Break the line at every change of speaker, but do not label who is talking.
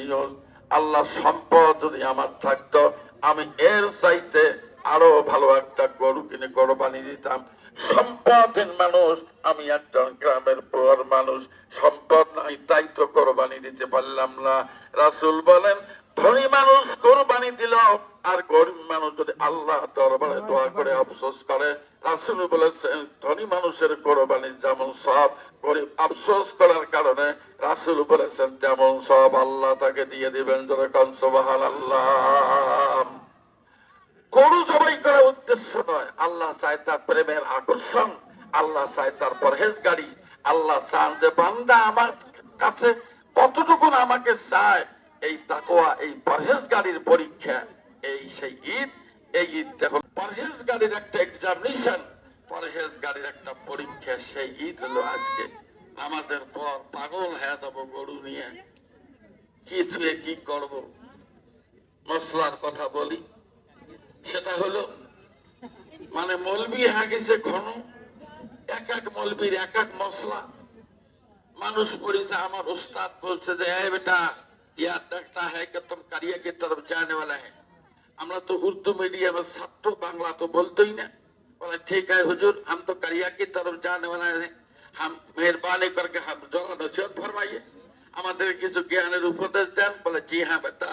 নিও। আল্লাহ সম্পদ যদি আমার থাকতো আমি এর চাইতে আরো ভালো একটা গরু কিনে কোরবানি দিতাম। সম্পদের মানুষ আমি, একজন গ্রামের পর মানুষ, সম্পদ নাই তাই তো কোরবানি দিতে পারলাম না। রাসূল বলেন ধনী মানুষ কোরবানি দিল আর গরিব মানুষ যদি আল্লাহ দরবারে দোয়া করে আফসোস করে, রাসূল বলেছেন ধনী মানুষের কোরবানি যেমন সব, গরিব আফসোস করার কারণে রাসূল বলেছেন তেমন সব আল্লাহ তাকে দিয়ে দিবেন। যেরকম সুবহানাল্লাহ। গরু জবাই করার উদ্দেশ্য নয়, আল্লাহ চায় তার প্রেমের আকর্ষণ, আল্লাহ চায় তার পরহেজগারি। আল্লাহ চান যে বান্দা আমার কাছে কতটুকু আমাকে চায়। এই তাকওয়া, এই পরহেজগারির পরীক্ষা, এই সেই ঈদ। এই ঈদ দেখো পরহেজগারির একটা এক্সামিনেশন, পরহেজগারির একটা পরীক্ষা। সেই ঈদ হলো আজকে। আমাদের পর পাগল হয়ে যাবো গরু নিয়ে, কি ছুঁয়ে কি করব। মশলার কথা বলি, সেটা হলো মানে মলবি হয়ে গেছে ঘন, এক এক মলবির এক এক মশলা। মানুষ পড়েছে, আমার উস্তাদ বলছে যে এই বেটা ইয়াদ দেখতা হ্যাঁ कि तुम करिया की तरफ जाने वाला है। আমরা তো উর্দু মিডিয়ামের ছাত্র, বাংলা তো বলতোই না। বলে ठीक है हुजूर, हम तो करिया की तरफ जाने वाला है, हम मेहरबानी करके हम जरा नसीहत फरमाइए, আমাদের কিছু জ্ঞানের উপদেশ দেন। বলে জি হ্যাঁ বেটা,